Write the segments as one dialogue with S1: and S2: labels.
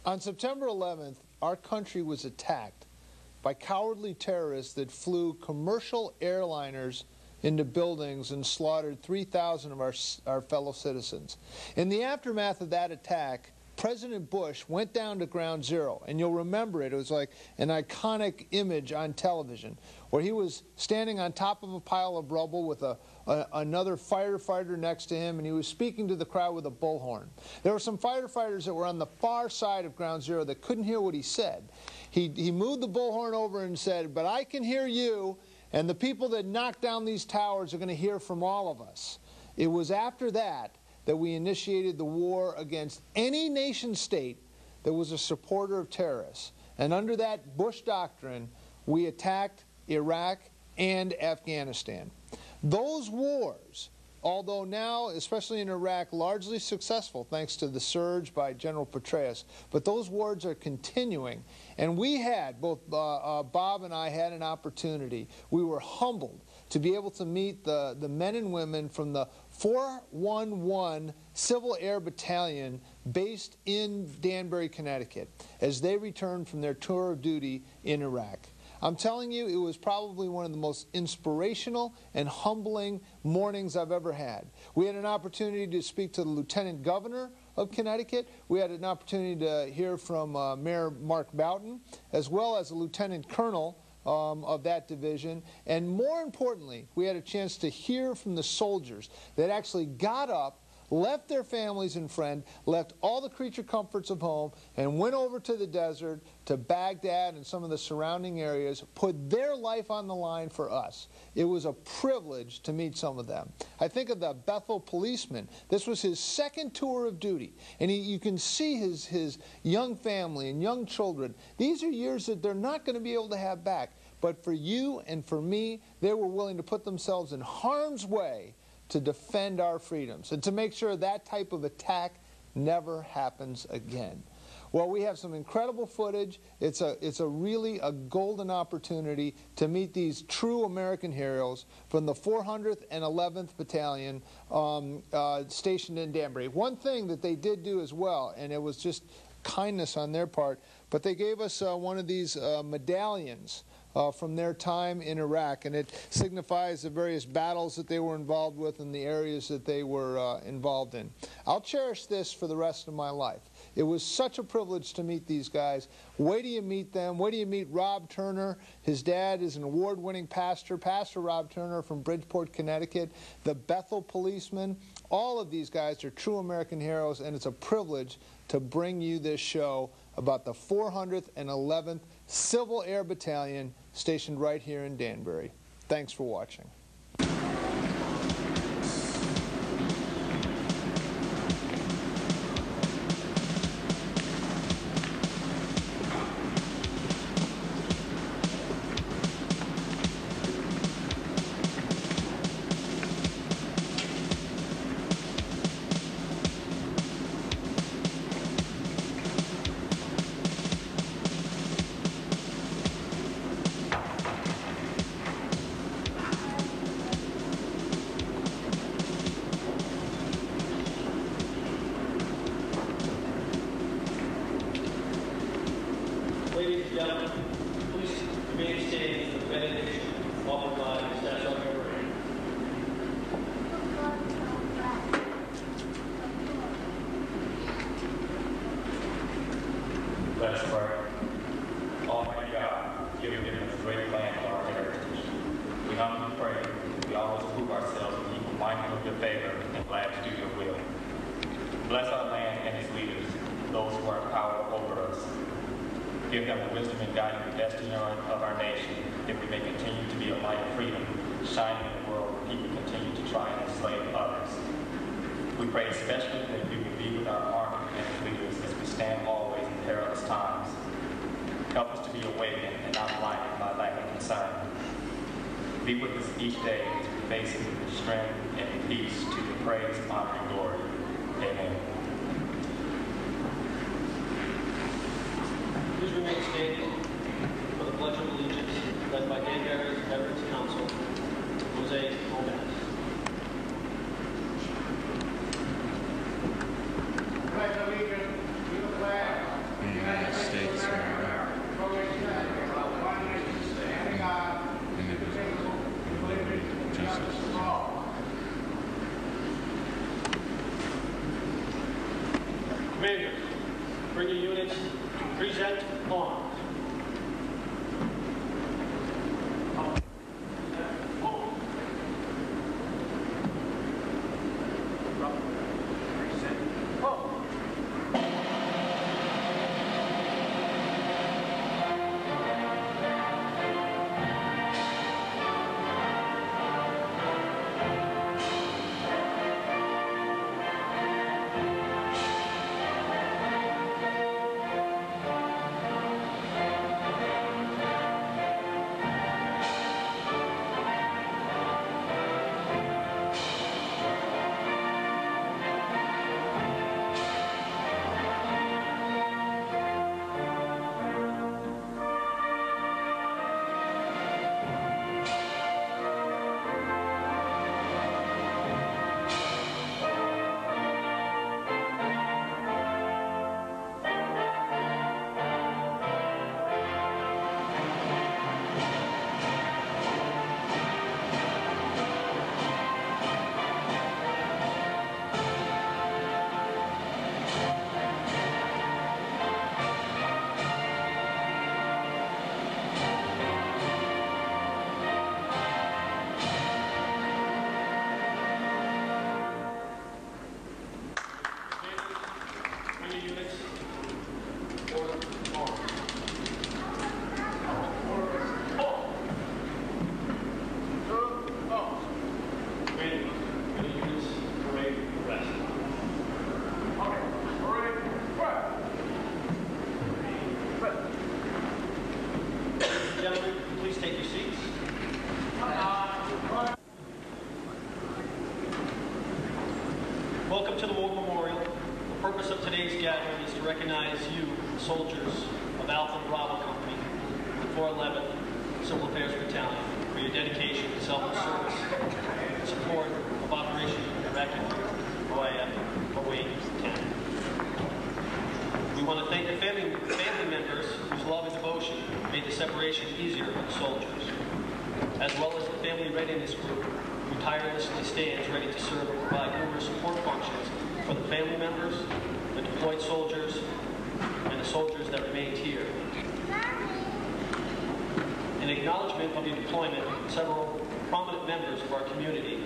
S1: On September 11th, our country was attacked by cowardly terrorists that flew commercial airliners into buildings and slaughtered 3,000 of our fellow citizens. In the aftermath of that attack, President Bush went down to Ground Zero, and you'll remember it. It was like an iconic image on television, where he was standing on top of a pile of rubble with another firefighter next to him, and he was speaking to the crowd with a bullhorn. There were some firefighters that were on the far side of Ground Zero that couldn't hear what he said. He moved the bullhorn over and said, "But I can hear you, and the people that knock down these towers are going to hear from all of us." It was after that that we initiated the war against any nation state that was a supporter of terrorists. And under that Bush doctrine, we attacked Iraq and Afghanistan. Those wars, although now, especially in Iraq, largely successful thanks to the surge by General Petraeus, but those wars are continuing. And we had, both Bob and I had an opportunity. We were humbled to be able to meet the men and women from the 411 Civil Air Battalion based in Danbury, Connecticut, as they returned from their tour of duty in Iraq. I'm telling you, it was probably one of the most inspirational and humbling mornings I've ever had. We had an opportunity to speak to the Lieutenant Governor of Connecticut. We had an opportunity to hear from Mayor Mark Boughton, as well as a Lieutenant Colonel of that division. And more importantly, we had a chance to hear from the soldiers that actually got up, left their families and friends, left all the creature comforts of home, and went over to the desert, to Baghdad and some of the surrounding areas, put their life on the line for us. It was a privilege to meet some of them. I think of the Bethel policeman. This was his second tour of duty, and you can see his young family and young children. These are years that they're not going to be able to have back. But for you and for me, they were willing to put themselves in harm's way to defend our freedoms and to make sure that type of attack never happens again. Well, we have some incredible footage. It's really a golden opportunity to meet these true American heroes from the 411th Battalion stationed in Danbury. One thing that they did do as well, and it was just kindness on their part, but they gave us one of these medallions from their time in Iraq, and it signifies the various battles that they were involved with and the areas that they were involved in. I'll cherish this for the rest of my life. It was such a privilege to meet these guys. Wait till you meet them. Wait till you meet Rob Turner. His dad is an award-winning pastor, Pastor Rob Turner from Bridgeport, Connecticut. The Bethel policeman. All of these guys are true American heroes, and it's a privilege to bring you this show about the 411th Civil Air Battalion stationed right here in Danbury. Thanks for watching.
S2: Ladies and gentlemen, please remain standing for the benediction offered by the National Guard.
S3: Let us pray. Almighty God, you have given us a great land for our heritage. We humbly pray that we always prove ourselves to be mindful of your favor and glad to do your will. Bless our land and its leaders, those who are in power over us. Give them the wisdom and guiding the destiny of our nation, that we may continue to be a light of freedom, shining in the world where people continue to try and enslave others. We pray especially that you will be with our army and its leaders as we stand always in perilous times. Help us to be awakened and not blinded by lack of concern. Be with us each day as we face it with strength and peace to your praise, honor, and glory. Amen.
S2: Please remain standing for the Pledge of Allegiance led by Danbury Veterans Council, Jose Gomez.
S4: Pledge allegiance to the flag
S2: arms. Gentlemen, please take your seats. Welcome to the War Memorial. The purpose of today's gathering is to recognize you, soldiers of Alpha Bravo Company, the 411th Civil Affairs Battalion, for your dedication to selfless service and support of Operation Iraqi OIF 08-10. We want to thank the family members whose love and devotion made the separation easier for the soldiers, as well as the Family Readiness Group, who tirelessly stands ready to serve and provide numerous support functions for the family members, the deployed soldiers, and the soldiers that remained here. In acknowledgement of your deployment, several prominent members of our community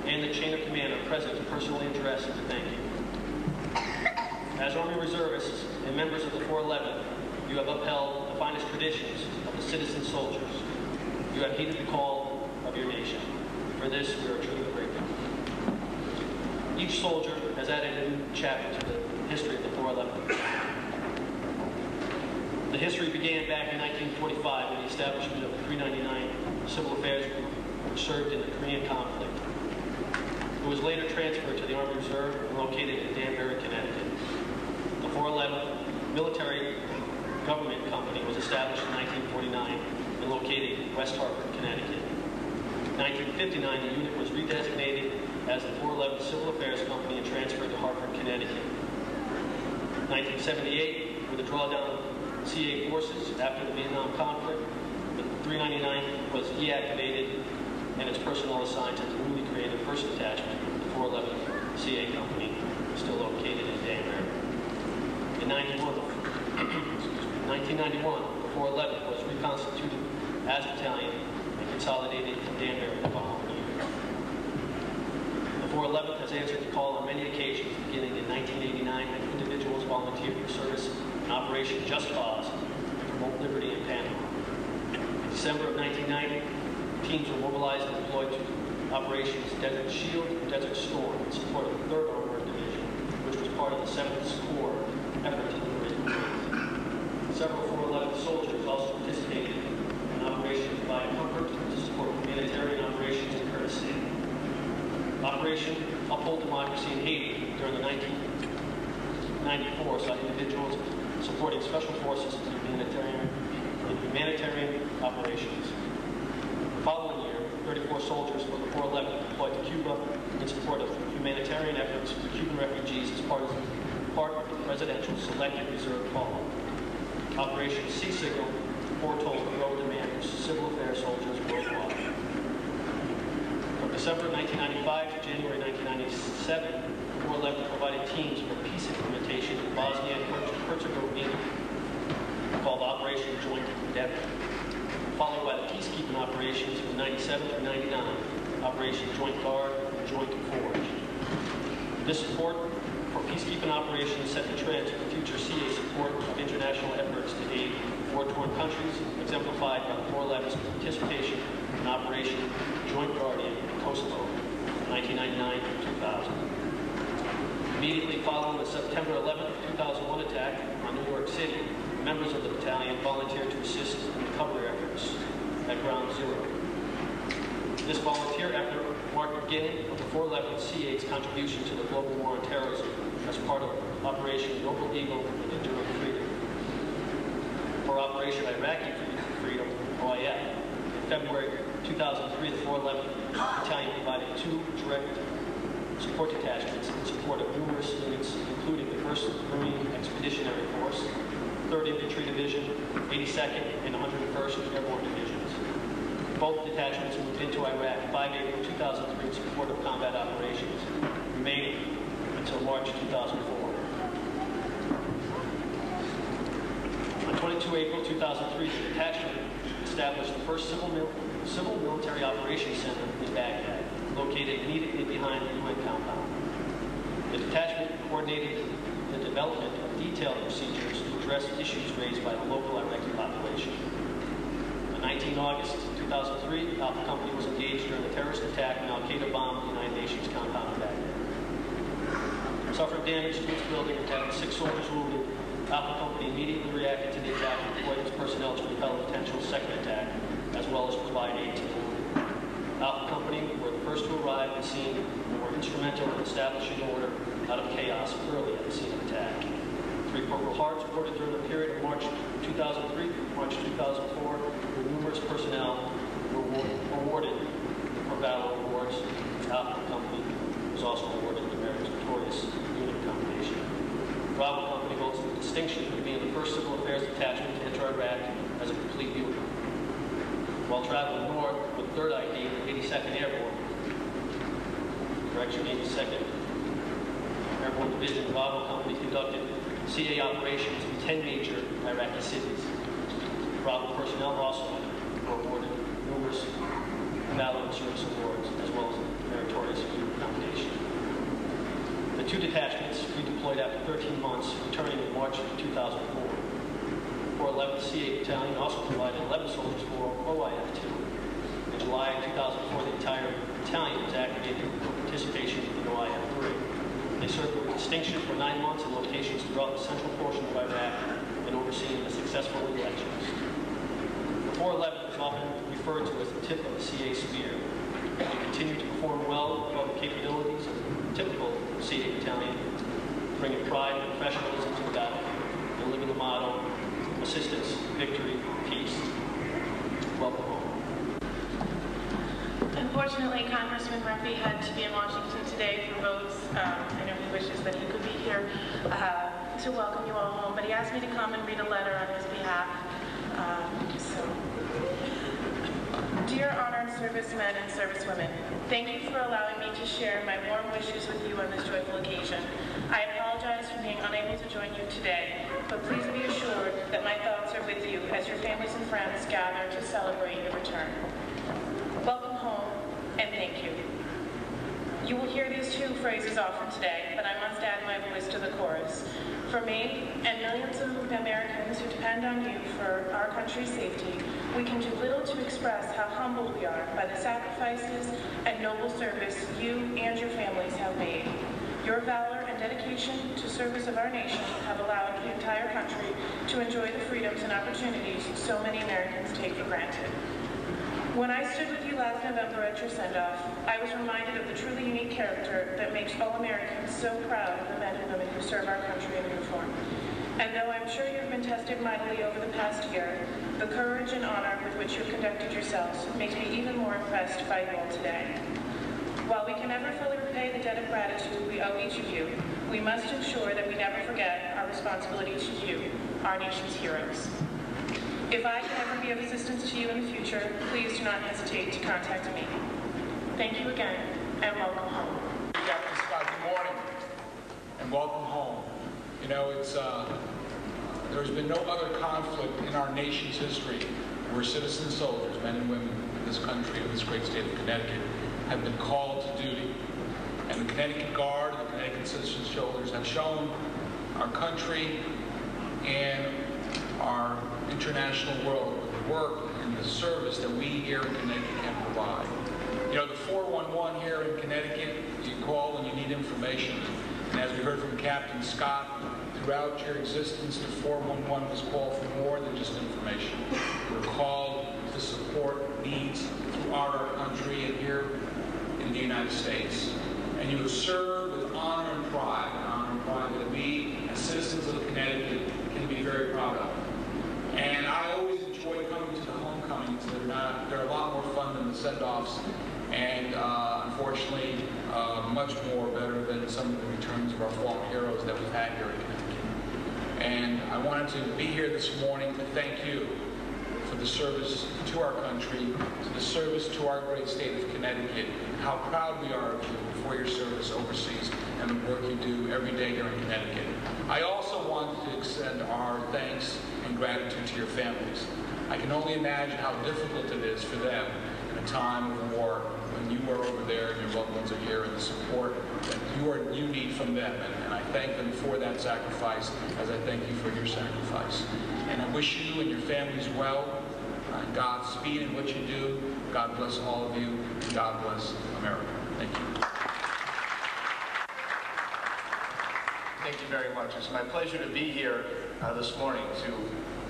S2: and the chain of command are present to personally address and to thank you. As Army Reservists and members of the 411th, you have upheld the finest traditions of the citizen soldiers. You have heeded the call of your nation. For this, we are truly grateful. Each soldier has added a new chapter to the history of the 411th. The history began back in 1945 with the establishment of the 399 Civil Affairs Group, which served in the Korean conflict. It was later transferred to the Army Reserve and located in Danbury, Connecticut. The 411th Military Government Company was established in 1949 and located in West Hartford, Connecticut. In 1959, the unit was redesignated as the 411th Civil Affairs Company and transferred to Hartford, Connecticut. In 1978, with the drawdown of CA forces after the Vietnam conflict, the 399 was deactivated and its personnel assigned to the newly created 1st Detachment, the 411th CA Company, still located in Danbury. In 1991, the 411th was reconstituted as battalion and consolidated in Danbury the following year. The 411th has answered the call on many occasions, beginning in 1989 when individuals volunteered for service in Operation Just Cause to promote liberty in Panama. In December of 1990, teams were mobilized and deployed to Operations Desert Shield and Desert Storm in support of the 3rd Armored Division, which was part of the 7th Corps effort to liberate Kuwait. Several 411 soldiers also participated in Operation Provide Comfort to support humanitarian operations in Kurdistan. Operation Uphold Democracy in Haiti during the 1994 saw individuals supporting special forces in humanitarian operations. The following year, 34 soldiers from the 411 deployed to Cuba in support of humanitarian efforts for Cuban refugees as part of the Presidential Selected Reserve Call. Operation Sea Signal foretold growing demand for civil affairs soldiers worldwide. From December 1995 to January 1997, 411 provided teams for peace implementation in Bosnia and Herzegovina. called Operation Joint Endeavor, followed by the peacekeeping operations from 97 through 99, Operation Joint Guard and Joint Forge. This support for peacekeeping operations set the trend for future CA support of international efforts to aid war-torn countries, exemplified by the 411's participation in Operation Joint Guardian in Kosovo from 1999 to 2000. Immediately following the September 11, 2001 attack on New York City, members of the battalion volunteered to assist in recovery efforts at Ground Zero. This volunteer effort marked the beginning of the 411 CA's contribution to the global war on terrorism as part of Operation Noble Eagle and Enduring Freedom. For Operation Iraqi Freedom, OIF, in February 2003, the 411 Battalion provided 2 direct support detachments in support of numerous units, including the 1st Marine Expeditionary Force, 3rd Infantry Division, 82nd, and 101st Airborne Divisions. Both detachments moved into Iraq 5 April 2003 in support of combat operations, remaining until March 2004. On 22 April 2003, the detachment established the first civil military operations center in Baghdad, located immediately behind the UN compound. The detachment coordinated the development of detailed procedures to address issues raised by the local Iraqi population. On 19 August 2003, Alpha Company was engaged during a terrorist attack when Al-Qaeda bombed the United Nations compound in Baghdad. Suffering damage to its building and having 6 soldiers wounded, Alpha Company immediately reacted to the attack and deployed its personnel to repel a potential second attack, as well as provide aid to the wounded. Alpha Company were the first to arrive at the scene and were instrumental in establishing order out of chaos early at the scene of attack. 3 Purple Hearts reported during the period of March 2003 through March 2004, where numerous personnel were awarded for Valor Awards. Alpha Company was also awarded the Meritorious Unit Commendation. Bravo Company holds the distinction of being the first civil affairs detachment to enter Iraq as a complete unit. While traveling north with 3rd ID, 82nd Airborne, 82nd Airborne Division, Bravo Company conducted CA operations in 10 major Iraqi cities. Bravo personnel also were awarded numerous Valor and Service Awards, as well as the Meritorious Unit Commendation. The 2 detachments redeployed after 13 months, returning in March 2004. 411th CA Battalion also provided 11 soldiers for OIF-2. In July 2004, the entire battalion was activated for participation in OIF-3. They served with distinction for 9 months in locations throughout the central portion of Iraq and overseeing the successful elections. The 411th is often referred to as the tip of the CA spear. They continue to perform well above the capabilities of the typical CA battalion, bringing pride and professionalism to the battle and living the motto, assistance, victory, peace. Welcome home.
S4: Unfortunately, Congressman Murphy had to be in Washington today for votes. I know he wishes that he could be here to welcome you all home, but he asked me to come and read a letter on his behalf. Dear honored servicemen and servicewomen, thank you for allowing me to share my warm wishes with you on this joyful occasion. I apologize for being unable to join you today, but please be assured that my thoughts are with you as your families and friends gather to celebrate your return. Welcome home, and thank you. You will hear these 2 phrases often today, but I must add my voice to the chorus. For me, and millions of Americans who depend on you for our country's safety, we can do little to express how humbled we are by the sacrifices and noble service you and your families have made. Your valor and dedication to service of our nation have allowed the entire country to enjoy the freedoms and opportunities so many Americans take for granted. When I stood with you last November at your send-off, I was reminded of the truly unique character that makes all Americans so proud of the men and women who serve our country in uniform. And though I'm sure you've been tested mightily over the past year, the courage and honor with which you've conducted yourselves makes me even more impressed by you all today. While we can never fully repay the debt of gratitude we owe each of you, we must ensure that we never forget our responsibility to you, our nation's heroes. If I can ever be of assistance to you in the future, please do not hesitate to contact me. Thank you again, and welcome home.
S5: Captain Scott, good morning, and welcome home. You know, it's there's been no other conflict in our nation's history where citizen soldiers, men and women in this country, in this great state of Connecticut, have been called to duty. And the Connecticut Guard, the Connecticut Citizen Soldiers have shown our country and our international world the work and the service that we here in Connecticut can provide. You know, the 411 here in Connecticut, you call when you need information. And as we heard from Captain Scott, throughout your existence, the 411 was called for more than just information. We're called to support needs throughout our country and here in the United States. And you have served with honor and pride that we, as citizens of Connecticut, can be very proud of. And I always enjoy coming to the homecomings. They're a lot more fun than the send-offs, and unfortunately, much more better than some of the returns of our fallen heroes that we've had here in Connecticut. And I wanted to be here this morning to thank you for the service to our country, to the service to our great state of Connecticut, and how proud we are of you for your service overseas and the work you do every day here in Connecticut. I also want to extend our thanks and gratitude to your families. I can only imagine how difficult it is for them in a time of war when you are over there and your loved ones are here, and the support that you need from them. And I thank them for that sacrifice, as I thank you for your sacrifice. And I wish you and your families well. Godspeed in what you do. God bless all of you. And God bless America. Thank you.
S6: Thank you very much. It's my pleasure to be here this morning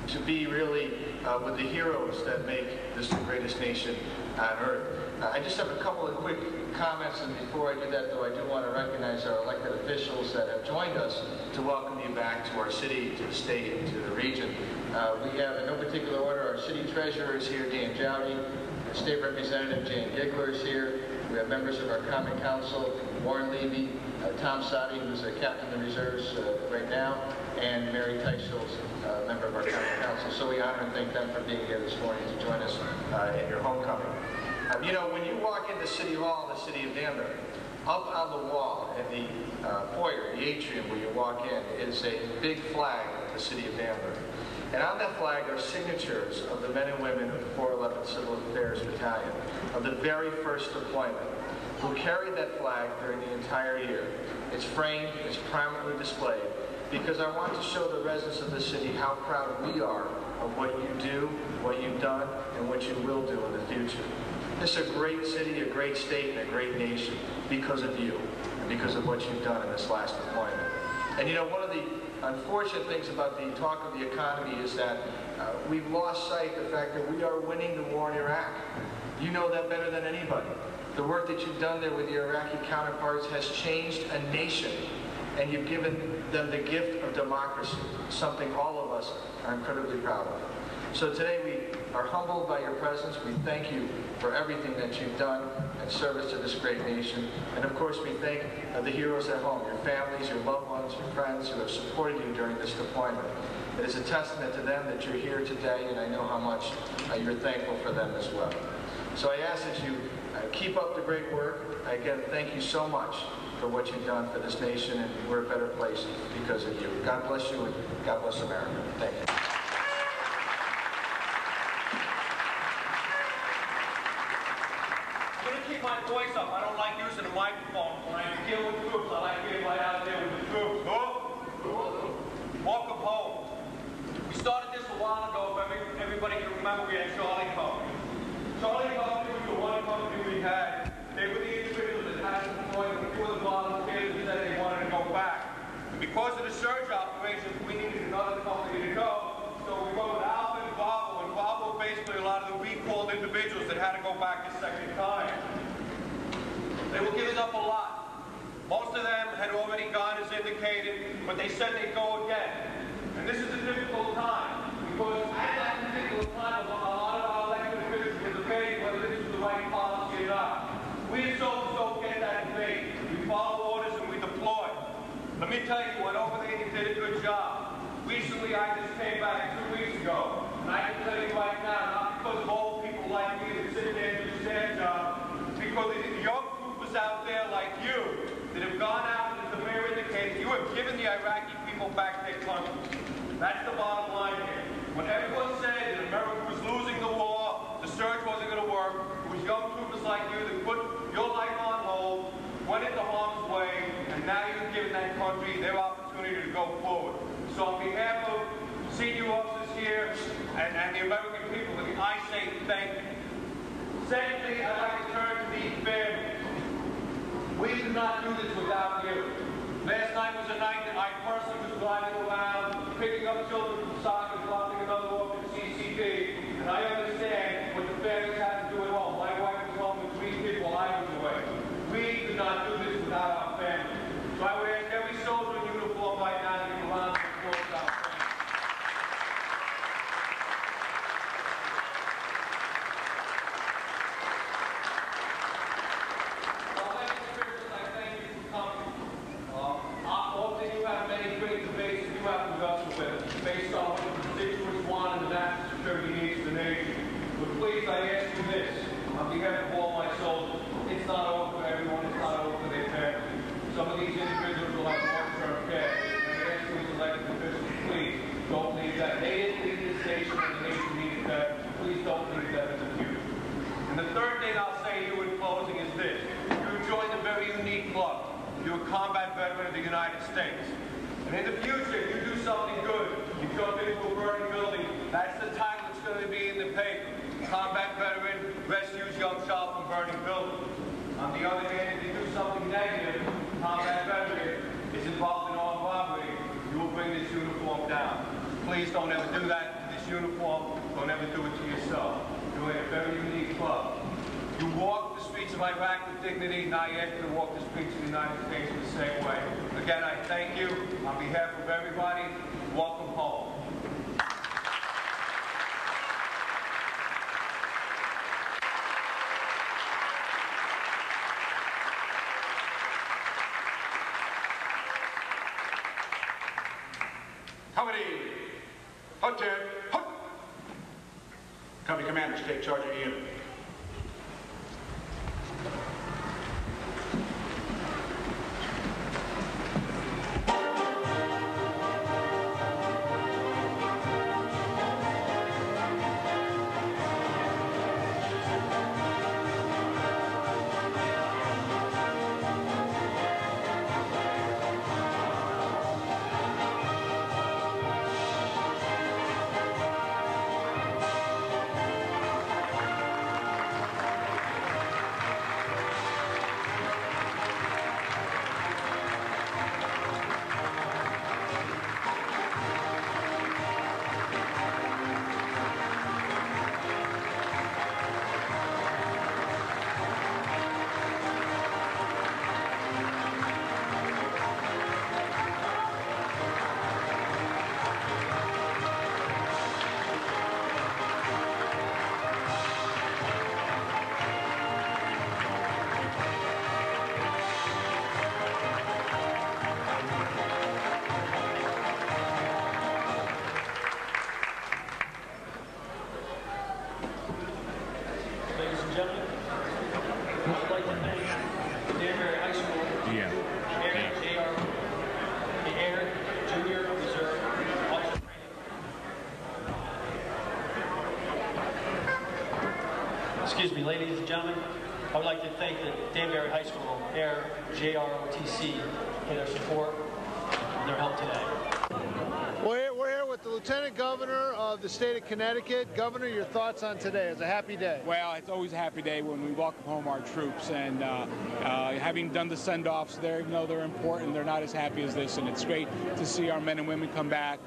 S6: to be really with the heroes that make this the greatest nation on earth. I just have a couple of quick comments, and before I do that, though, I do want to recognize our elected officials that have joined us to welcome you back to our city, to the state, and to the region. We have, in no particular order, our city treasurer is here, Dan Jowdy, our state representative, Jane Giggler, is here. We have members of our Common Council, Warren Levy, Tom Sadi, who's a captain of the reserves right now, and Mary Teichel's member of our Common Council. So we honor and thank them for being here this morning to join us in your homecoming. You know, when you walk into City Hall in the city of Danbury, up on the wall in the foyer, the atrium where you walk in, is a big flag of the city of Danbury. And on that flag are signatures of the men and women of the 411th Civil Affairs Battalion, of the very first deployment, who carried that flag during the entire year. It's framed, it's prominently displayed, because I want to show the residents of the city how proud we are of what you do, what you've done, and what you will do in the future. This is a great city, a great state, and a great nation because of you and because of what you've done in this last deployment. And you know, one of the unfortunate things about the talk of the economy is that we've lost sight of the fact that we are winning the war in Iraq. You know that better than anybody. The work that you've done there with your Iraqi counterparts has changed a nation, and you've given them the gift of democracy, something all of us are incredibly proud of. So today we are humbled by your presence. We thank you for everything that you've done in service to this great nation. And of course we thank the heroes at home, your families, your loved ones, your friends who have supported you during this deployment. It is a testament to them that you're here today, and I know how much you're thankful for them as well. So I ask that you keep up the great work. Again, thank you so much for what you've done for this nation, and we're a better place because of you. God bless you, and God bless America. Thank you.
S7: I'm going to keep my voice up. I don't like using a microphone. When I deal with troops, I like being right out there with the troops. Welcome home. We started this a while ago. If everybody can remember, we had Charlie Company. Charlie Company was the one company we had. They were the individuals that had deployed before the volunteers that said they wanted to go back. And because of the surge operations, we needed another company to go. So we went with Alpha and Bravo, and Bravo basically a lot of the recalled individuals that had to go back a second time. They were giving up a lot. Most of them had already gone as indicated, but they said they'd go again. And this is a difficult time, because at that particular time, a lot of our elected officials were debating whether this was the right policy or not. We as soldiers don't get that debate. We follow orders and we deploy. Let me tell you, went over there and did a good job. Recently, I just came back 2 weeks ago, and I can tell you right now, not because of old people like me that sit there and do the same job, because the young troopers out there like you that have gone out, and as the mayor indicated, you have given the Iraqi people back their country. That's the bottom line here. When everyone said that America was losing the war, the surge wasn't going to work, it was young troopers like you that put your life on hold, went into harm's way, and now you've given that country their opportunity to go forward. So on behalf of senior officers here and the American people, I say thank you. Secondly, I'd like to turn to these families. We could not do this without you. Last night was a night that I personally was driving around, picking up children from soccer, dropping another off at CCB, and I understand what the families had to do at home. My wife was home with 3 kids while I was away. We could not do this without our families. So I would ask every soldier in uniform right now to give a round of applause to our families. Based on what the constituents want and the national security needs of the nation. But please, I ask you this, on behalf of all my soldiers, it's not over for everyone, it's not over for their families. Some of these individuals will have long-term care. And I ask you as elected officials, please, don't leave that. They didn't leave this nation and the nation needed that. Please don't leave that in the future. And the third thing I'll say to you in closing is this. You joined a very unique club. You're a combat veteran of the United States. And in the future, if you do something good, you jump into a burning building, that's the title that's going to be in the paper. Combat veteran rescues young child from burning building. On the other hand, if you do something negative, combat veteran is involved in armed robbery, you will bring this uniform down. Please don't ever do that to this uniform. Don't ever do it to yourself. You're in a very unique club. You walk the streets of Iraq with dignity, and I ask you to walk the streets of the United States in the same way. Again, I thank you. On behalf of everybody, welcome home.
S8: Company, hut 10, hut. Company commanders, take charge of your unit.
S2: Excuse me, ladies and gentlemen, I would like to thank the Danbury High School Air JROTC for their support and their help today.
S1: We're here with the Lieutenant Governor of the state of Connecticut. Governor, your thoughts on today? It's a happy day.
S9: Well, it's always a happy day when we welcome home our troops, and having done the send-offs there, even though they're important, they're not as happy as this, and it's great to see our men and women come back.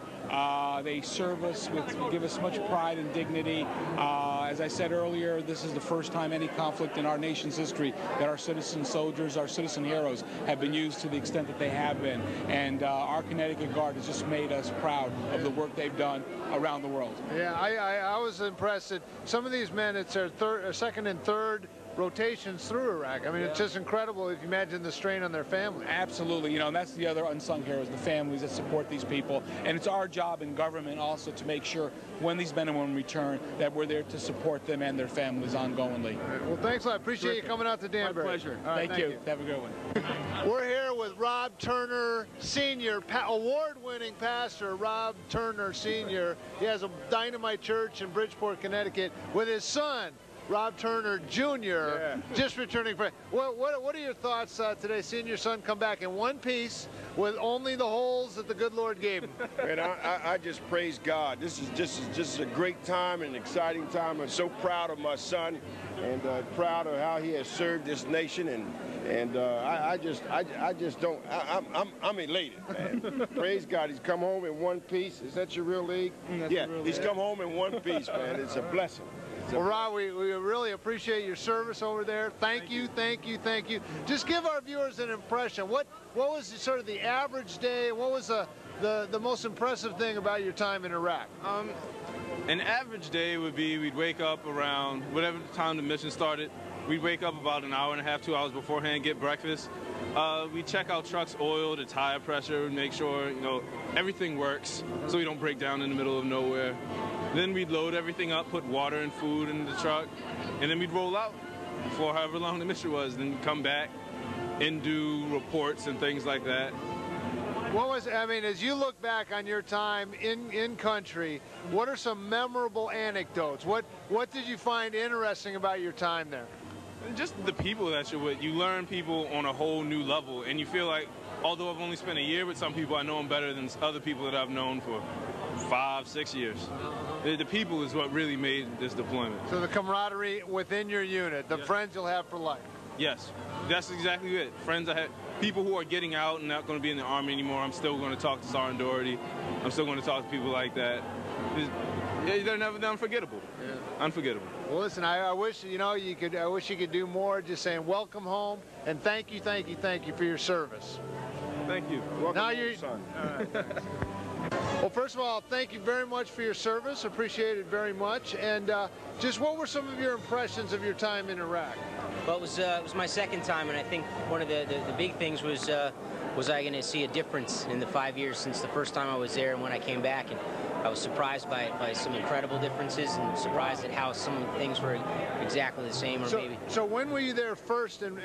S9: They serve us give us much pride and dignity. As I said earlier, this is the first time any conflict in our nation's history that our citizen soldiers, our citizen heroes, have been used to the extent that they have been. And our Connecticut Guard has just made us proud of the work they've done around the world.
S1: Yeah, I was impressed that some of these men, it's their second and third rotations through Iraq. I mean, it's just incredible if you imagine the strain on their family.
S9: Absolutely, you know, and that's the other unsung heroes, the families that support these people. And it's our job in government also to make sure when these men and women return that we're there to support them and their families ongoingly.
S1: Well, thanks a lot. Appreciate you coming out to Danbury.
S9: My pleasure.
S1: All right,
S9: thank you. Have a good one.
S1: We're here with Rob Turner Sr., award-winning pastor Rob Turner Sr. He has a Dynamite Church in Bridgeport, Connecticut, with his son, Rob Turner Jr., just returning from. What are your thoughts today, seeing your son come back in one piece with only the holes that the good Lord gave him?
S10: And I just praise God. This is just a great time, an exciting time. I'm so proud of my son, and proud of how he has served this nation, and I'm elated, man. Praise God. He's come home in one piece. Is that your real league? Yeah, he's come home in one piece, man. It's a blessing.
S1: Well, Rob, we really appreciate your service over there. Thank you. Just give our viewers an impression. What was sort of the average day? What was the most impressive thing about your time in Iraq?
S11: An average day would be we'd wake up around whatever time the mission started. We'd wake up about an hour and a half, 2 hours beforehand, get breakfast. We'd check out truck's oil, the tire pressure, make sure everything works so we don't break down in the middle of nowhere. Then we'd load everything up, put water and food in the truck, and then we'd roll out for however long the mission was. Then come back and do reports and things like that.
S1: As you look back on your time in country, what are some memorable anecdotes? What did you find interesting about your time there?
S11: Just the people that you're with. You learn people on a whole new level, and you feel like, although I've only spent a year with some people, I know them better than other people that I've known for 5, 6 years. The people is what really made this deployment.
S1: So the camaraderie within your unit, the friends you'll have for life.
S11: Yes, that's exactly it. Friends I had, people who are getting out and not going to be in the Army anymore. I'm still going to talk to Sergeant Doherty. I'm still going to talk to people like that. They're never unforgettable. Yeah. Unforgettable.
S1: Well, listen, I wish I wish you could do more. Just saying, welcome home, and thank you for your service.
S11: Thank you.
S10: Welcome home, son.
S1: All right, thanks. Well, first of all, thank you very much for your service. Appreciate it very much. And just what were some of your impressions of your time in Iraq?
S12: Well, it was my second time, and I think one of the big things was I going to see a difference in the 5 years since the first time I was there and when I came back. And I was surprised by some incredible differences, and surprised at how some things were exactly the same, or maybe.
S1: So when were you there first? And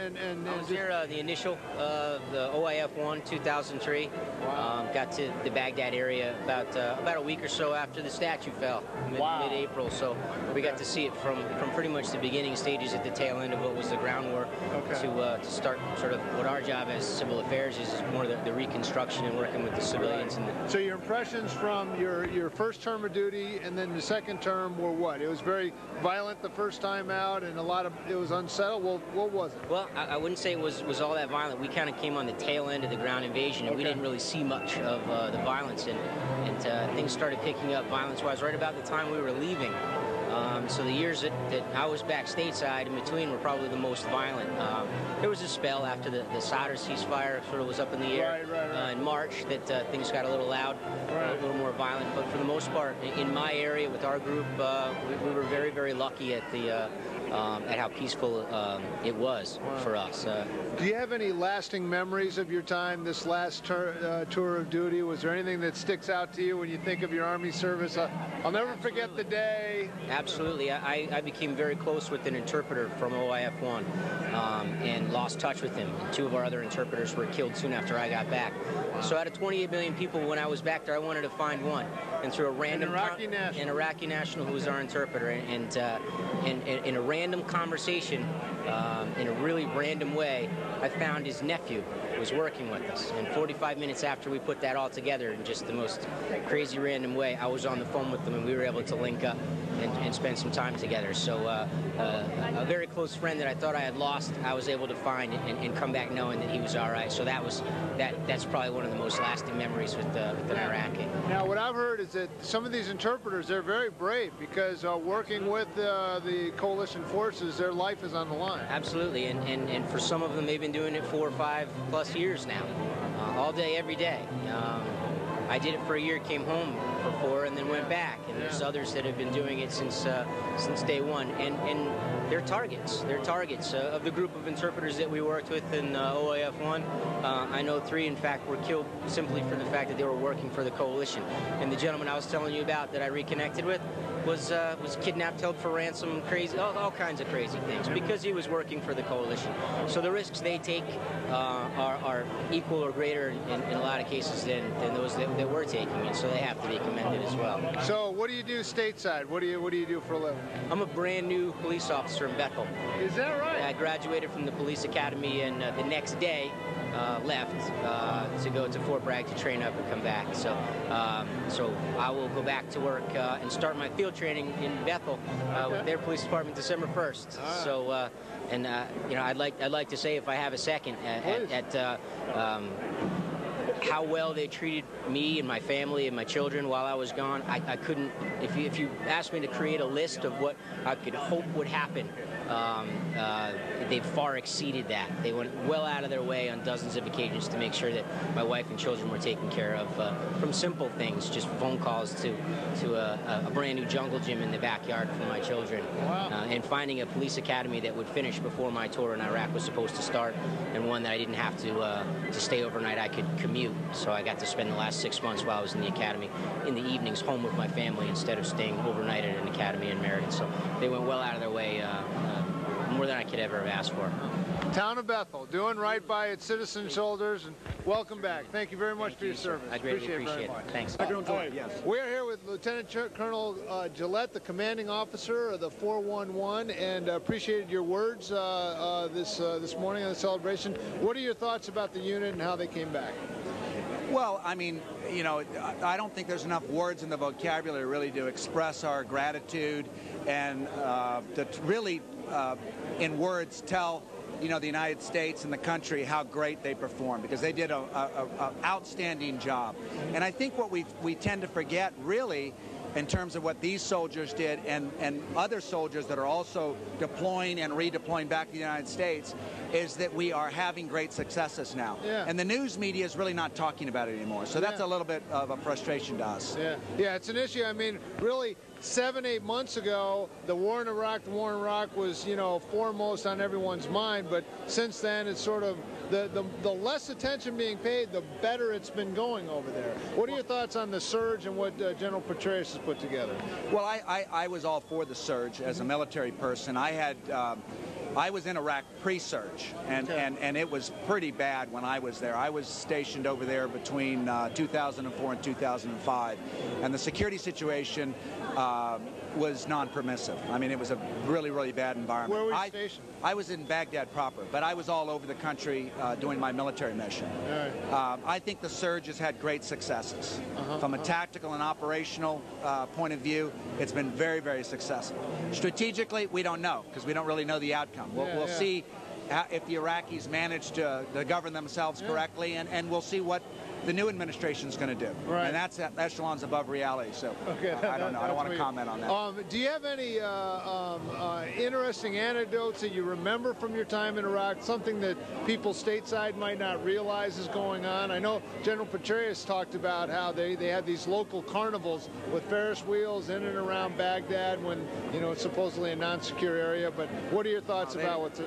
S12: I was there the initial, the OIF-1, 2003. Wow. Got to the Baghdad area about a week or so after the statue fell, mid-April. So we got to see it from pretty much the beginning stages at the tail end of what was the ground war to start sort of what our job as civil affairs is more the reconstruction and working with the civilians.
S1: Right. So your impressions from your first term of duty and then the second term were what? It was very violent the first time out, and it was unsettled. Well, what was it?
S12: Well, I wouldn't say it was all that violent. We kind of came on the tail end of the ground invasion, and we didn't really see much of the violence, and things started picking up violence-wise right about the time we were leaving. So the years that I was back stateside in between were probably the most violent. There was a spell after the Sadr ceasefire sort of was up in the air in March that things got a little loud, a little more violent. But for the most part, in my area with our group, we were very, very lucky at how peaceful it was for us.
S1: Do you have any lasting memories of your time this last tour of duty? Was there anything that sticks out to you when you think of your Army service? I'll never forget the day.
S12: Absolutely. I became very close with an interpreter from OIF-1 and lost touch with him. 2 of our other interpreters were killed soon after I got back. So out of 28 million people when I was back there, I wanted to find one. And through a random an Iraqi national who was our interpreter, and in a random conversation, in a really random way, I found his nephew was working with us. And 45 minutes after we put that all together in just the most crazy random way, I was on the phone with them, and we were able to link up and spend some time together. So a very close friend that I thought I had lost, I was able to find and come back knowing that he was all right. So that's probably one of the most lasting memories with an Iraqi.
S1: Now, what I've heard is that some of these interpreters, they're very brave because working with the coalition forces, their life is on the line.
S12: Absolutely, and for some of them, they've been doing it 4 or 5+ years now, all day, every day. I did it for a year, came home for 4, and then went back. And there's others that have been doing it since day one. And they're targets. They're targets of the group of interpreters that we worked with in OIF-1. I know 3, in fact, were killed simply for the fact that they were working for the coalition. And the gentleman I was telling you about that I reconnected with, was kidnapped, held for ransom, crazy, all kinds of crazy things, because he was working for the coalition. So the risks they take are equal or greater in a lot of cases than those that we're taking, and so they have to be commended as well.
S1: So what do you do stateside? What do you do for a living?
S12: I'm a brand new police officer in Bethel.
S1: Is that right?
S12: I graduated from the police academy, and the next day left to go to Fort Bragg to train up and come back. So I will go back to work and start my field training in Bethel with their police department December 1st. So you know, I'd like to say, if I have a second, at how well they treated me and my family and my children while I was gone. I couldn't, if you asked me to create a list of what I could hope would happen, they far exceeded that. They went well out of their way on dozens of occasions to make sure that my wife and children were taken care of, from simple things, just phone calls to a brand new jungle gym in the backyard for my children.
S1: Wow.
S12: And finding a police academy that would finish before my tour in Iraq was supposed to start, and one that I didn't have to stay overnight. I could commute, so I got to spend the last 6 months while I was in the academy in the evenings home with my family instead of staying overnight at an academy in Meriden. So they went well out of their way, more than I could ever have asked for.
S1: Town of Bethel, doing right by its citizen shoulders, and welcome back. Thank you very much for your service.
S12: I greatly appreciate
S1: it very much.
S12: Thanks.
S1: We are here with Lieutenant Colonel Gillette, the commanding officer of the 411, and appreciated your words this morning on the celebration. What are your thoughts about the unit and how they came back?
S13: Well, I mean, you know, I don't think there's enough words in the vocabulary really to express our gratitude and to really, in words, tell, you know, the United States and the country how great they performed, because they did an outstanding job. And I think what we tend to forget, really, in terms of what these soldiers did and other soldiers that are also deploying and redeploying back to the United States, is that we are having great successes now.
S1: Yeah.
S13: And the news media is really not talking about it anymore. So that's a little bit of a frustration to us.
S1: Yeah, it's an issue. I mean, really, 7-8 months ago, the war in Iraq was, you know, foremost on everyone's mind. But since then, it's sort of the less attention being paid, the better it's been going over there. What are your thoughts on the surge and what General Petraeus has put together?
S13: Well, I was all for the surge as a military person. I was in Iraq pre-surge, and it was pretty bad when I was there. I was stationed over there between 2004 and 2005, and the security situation was non-permissive. I mean, it was a really, really bad environment.
S1: Where were you stationed?
S13: I was in Baghdad proper, but I was all over the country doing my military mission.
S1: Right.
S13: I think the surge has had great successes. From a tactical and operational point of view, it's been very, very successful. Strategically, we don't know, because we don't really know the outcome. We'll see if the Iraqis manage to govern themselves correctly, and we'll see what the new administration is going to do.
S1: Right.
S13: And that's echelons above reality, so I don't know. I don't want to comment on that.
S1: Do you have any interesting anecdotes that you remember from your time in Iraq, something that people stateside might not realize is going on? I know General Petraeus talked about how they had these local carnivals with Ferris wheels in and around Baghdad when, you know, it's supposedly a non-secure area. But what are your thoughts about what's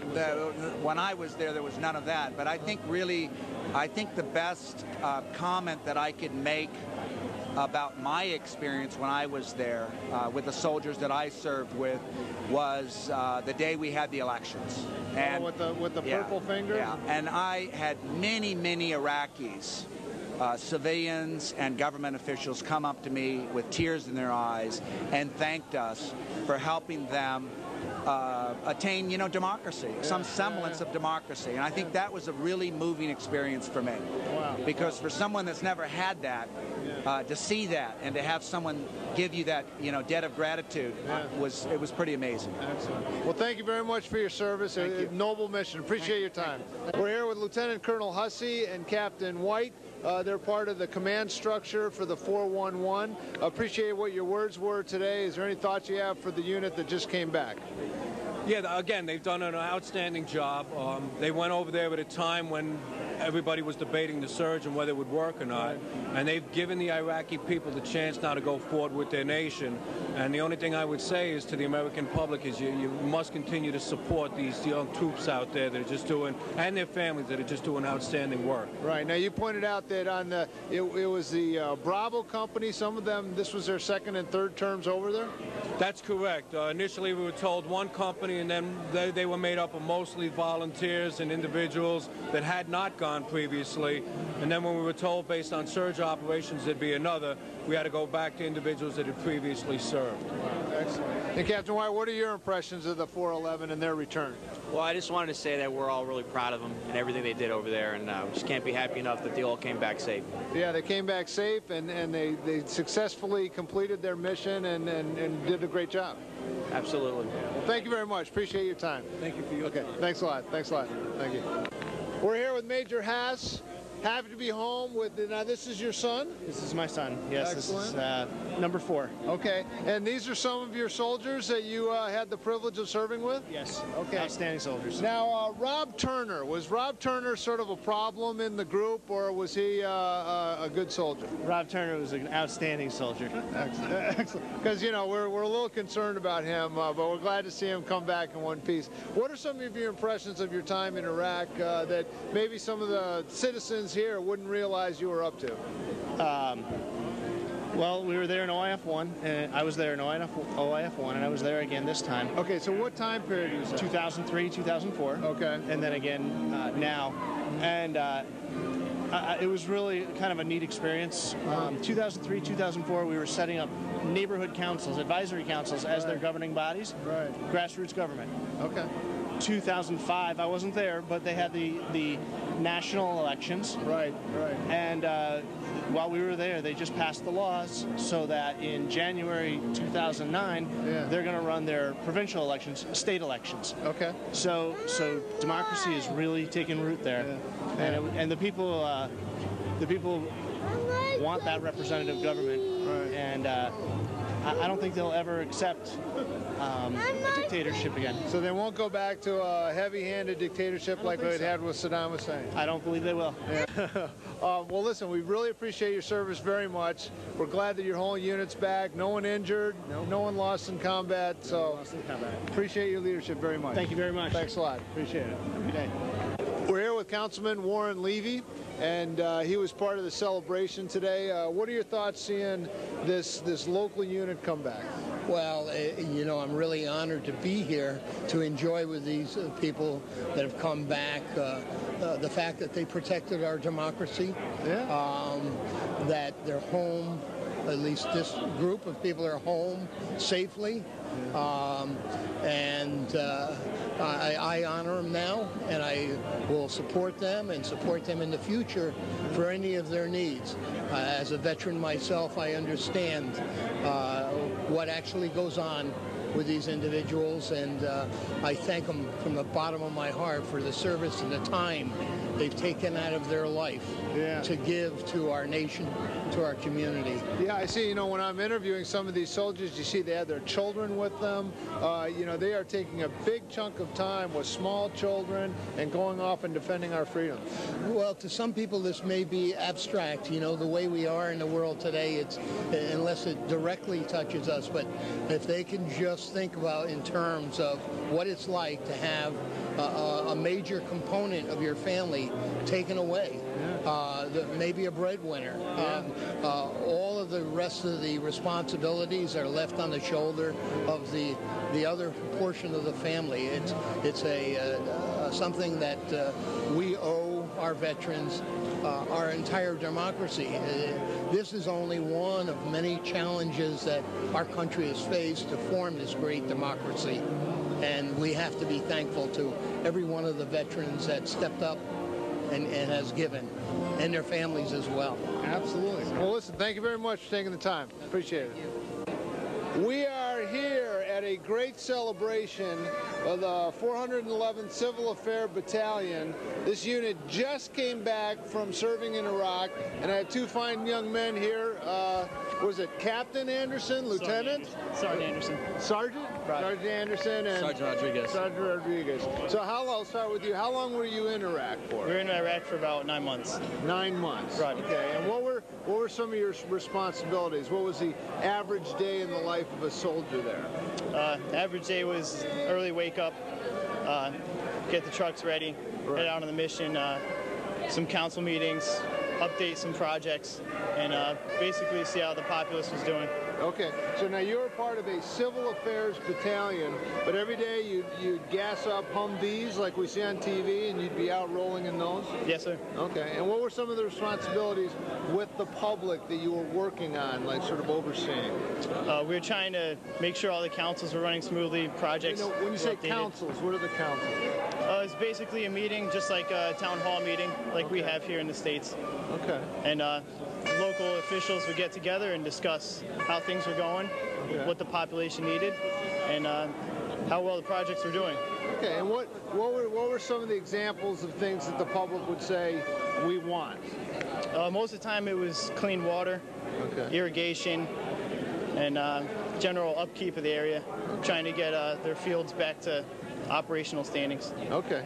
S13: when I was there was none of that. But I think the best comment that I could make about my experience when I was there with the soldiers that I served with was the day we had the elections. And
S1: with the purple finger?
S13: Yeah, and I had many Iraqis, civilians and government officials, come up to me with tears in their eyes and thanked us for helping them attain, you know, democracy, some semblance of democracy. And I think that was a really moving experience for me.
S1: Wow.
S13: Because for someone that's never had that, to see that and to have someone give you that, you know, debt of gratitude, it was pretty amazing.
S1: Excellent. Well, thank you very much for your service. A noble mission. Appreciate your time. We're here with Lieutenant Colonel Hussey and Captain White. They're part of the command structure for the 411. Appreciate what your words were today. Is there any thoughts you have for the unit that just came back?
S14: Yeah, again, they've done an outstanding job. They went over there at a time when everybody was debating the surge and whether it would work or not. And they've given the Iraqi people the chance now to go forward with their nation. And the only thing I would say is to the American public is you must continue to support these young troops out there that are just doing, and their families that are just doing outstanding work.
S1: Right. Now, you pointed out that on it was the Bravo company, some of them, this was their second and third terms over there?
S14: That's correct. Initially, we were told one company, and then they were made up of mostly volunteers and individuals that had not gone previously. And then when we were told, based on surge operations, there'd be another, we had to go back to individuals that had previously served.
S1: Excellent. And Captain White, what are your impressions of the 411 and their return?
S15: Well, I just wanted to say that we're all really proud of them and everything they did over there, and we just can't be happy enough that they all came back safe.
S1: Yeah, they came back safe, and they successfully completed their mission and did a great job.
S15: Absolutely.
S1: Well, thank you very much. Appreciate your time.
S14: Thank you for your
S1: time. Thanks a lot. Thanks a lot. Thank you. We're here with Major Haas. Happy to be home with, now this is your son?
S16: This is my son, yes.
S1: Excellent.
S16: This is number 4.
S1: Okay, and these are some of your soldiers that you had the privilege of serving with?
S16: Yes,
S1: okay.
S16: Outstanding soldiers.
S1: Now, Rob Turner, was Rob Turner sort of a problem in the group, or was he a good soldier?
S16: Rob Turner was an outstanding soldier.
S1: Excellent. Because, you know, we're a little concerned about him, but we're glad to see him come back in one piece. What are some of your impressions of your time in Iraq that maybe some of the citizens here wouldn't realize you were up to?
S16: Well, we were there in OIF-1, and I was there in OIF-1, and I was there again this time.
S1: Okay, so what time period was that?
S16: 2003, 2004.
S1: Okay.
S16: And then again now. And it was really kind of a neat experience. 2003, 2004, we were setting up neighborhood councils, advisory councils as their governing bodies.
S1: Right.
S16: Grassroots government.
S1: Okay.
S16: 2005, I wasn't there, but they had the national elections.
S1: Right.
S16: And while we were there, they just passed the laws so that in January 2009, they're going to run their provincial elections, state elections.
S1: Okay.
S16: So democracy is really taking root there, and the people want that representative government, and I don't think they'll ever accept a dictatorship again.
S1: So they won't go back to a heavy-handed dictatorship like we had with Saddam Hussein?
S16: I don't believe they will.
S1: Yeah. Well, listen, we really appreciate your service very much. We're glad that your whole unit's back. No one injured, no one lost in combat. So appreciate your leadership very much.
S16: Thank you very much.
S1: Thanks a lot. Appreciate it. Every day. We're here with Councilman Warren Levy, and he was part of the celebration today. What are your thoughts seeing this local unit come back?
S17: Well, you know, I'm really honored to be here to enjoy with these people that have come back. The fact that they protected our democracy, that they're home, at least this group of people are home safely. I honor them now, and I will support them and support them in the future for any of their needs. As a veteran myself, I understand what actually goes on with these individuals, and I thank them from the bottom of my heart for the service and the time they've taken out of their life to give to our nation, to our community.
S1: Yeah, I see, you know, when I'm interviewing some of these soldiers, you see they have their children with them. You know, they are taking a big chunk of time with small children and going off and defending our freedom.
S17: Well, to some people this may be abstract, you know, the way we are in the world today, it's unless it directly touches us, but if they can just think about in terms of what it's like to have a major component of your family taken away, maybe a breadwinner. All of the rest of the responsibilities are left on the shoulder of the other portion of the family. It's something that we owe our veterans, our entire democracy. This is only one of many challenges that our country has faced to form this great democracy. And we have to be thankful to every one of the veterans that stepped up and has given, and their families as well.
S1: Absolutely. Well, listen, thank you very much for taking the time. Appreciate it. We are here at a great celebration of the 411th Civil Affairs Battalion. This unit just came back from serving in Iraq, and I have two fine young men here. was it Captain Anderson, Lieutenant?
S18: Sergeant Anderson.
S1: Sergeant?
S18: Right.
S1: Sergeant Anderson and
S18: Sergeant Rodriguez.
S1: Sergeant Rodriguez. So I'll start with you. How long were you in Iraq for?
S18: We were in Iraq for about 9 months.
S1: 9 months.
S18: Right.
S1: Okay. And what were some of your responsibilities? What was the average day in the life of a soldier there?
S18: Average day was early wake up, get the trucks ready, head out on the mission, some council meetings, update some projects, and basically see how the populace was doing.
S1: Okay, so now you're part of a civil affairs battalion, but every day you'd gas up Humvees like we see on TV, and you'd be out rolling in those?
S18: Yes, sir.
S1: Okay, and what were some of the responsibilities with the public that you were working on, like sort of overseeing?
S18: We were trying to make sure all the councils were running smoothly, projects.
S1: When you say councils, what are the councils?
S18: It's basically a meeting, just like a town hall meeting, like we have here in the States.
S1: Okay.
S18: And local officials would get together and discuss how things were going, what the population needed, and how well the projects were doing.
S1: Okay, and what were some of the examples of things that the public would say we want?
S18: Most of the time it was clean water, irrigation, and general upkeep of the area, trying to get their fields back to operational standings.
S1: Okay.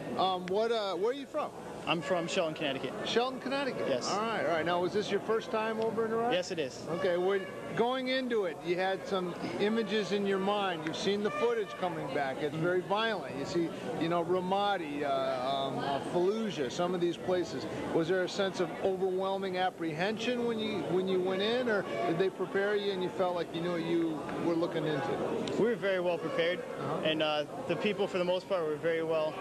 S1: Where are you from?
S18: I'm from Shelton, Connecticut.
S1: Shelton, Connecticut?
S18: Yes.
S1: All right. Now, was this your first time over in Iraq?
S18: Yes, it is.
S1: Okay. Going into it, you had some images in your mind. You've seen the footage coming back. It's very violent. You see, Ramadi, Fallujah, some of these places. Was there a sense of overwhelming apprehension when you went in, or did they prepare you and you felt like you knew what you were looking into?
S18: We were very well prepared, and the people, for the most part, were very well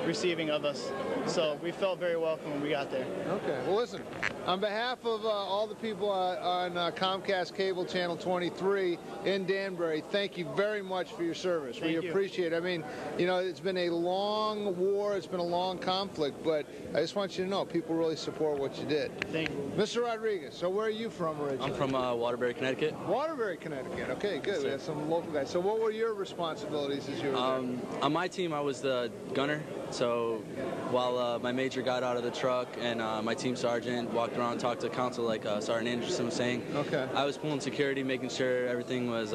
S18: receiving of us. So we felt very welcome when we got there.
S1: Okay. Well, listen, on behalf of all the people on Comcast Cable Channel 23 in Danbury, thank you very much for your service. We appreciate it. I mean, it's been a long war. It's been a long conflict, but I just want you to know people really support what you did.
S18: Thank you.
S1: Mr. Rodriguez, so where are you from originally?
S19: I'm from Waterbury, Connecticut.
S1: Waterbury, Connecticut. Okay, good.
S19: Yes,
S1: we have some local guys. So what were your responsibilities as you were there?
S19: On my team, I was the gunner. So while my major got out of the truck and my team sergeant walked around and talked to council like Sergeant Anderson was saying, I was pulling security, making sure everything was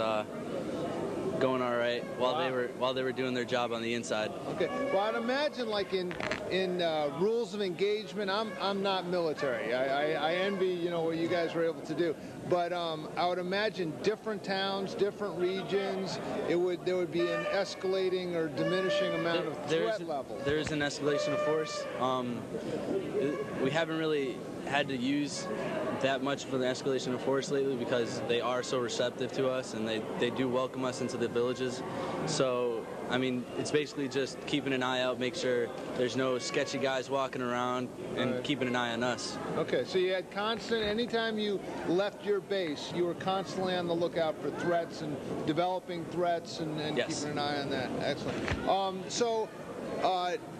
S19: going all right while they were doing their job on the inside.
S1: Okay. Well, I'd imagine like in rules of engagement, I'm not military. I envy what you guys were able to do. But I would imagine different towns, different regions, there would be an escalating or diminishing amount of threat level.
S19: There is an escalation of force. We haven't really had to use that much for the escalation of force lately because they are so receptive to us and they do welcome us into the villages. So, I mean, it's basically just keeping an eye out, make sure there's no sketchy guys walking around and keeping an eye on us. Okay,
S1: so you had anytime you left your base, you were constantly on the lookout for threats and developing threats and keeping an eye on that. Excellent.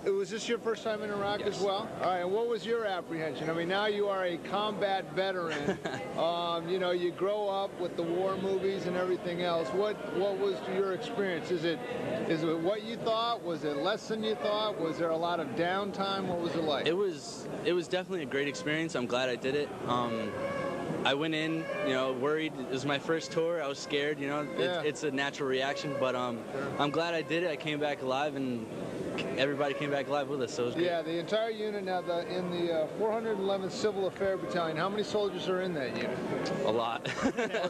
S1: Was this your first time in Iraq as well? All right, and what was your apprehension? I mean, now you are a combat veteran. You grow up with the war movies and everything else. What was your experience? Is it what you thought? Was it less than you thought? Was there a lot of downtime? What was it like?
S19: It was definitely a great experience. I'm glad I did it. I went in, worried. It was my first tour. I was scared. It's a natural reaction, but I'm glad I did it. I came back alive, and everybody came back alive with us, so it was great.
S1: Yeah, the entire unit now, in the 411th Civil Affairs Battalion, how many soldiers are in that unit?
S19: A lot.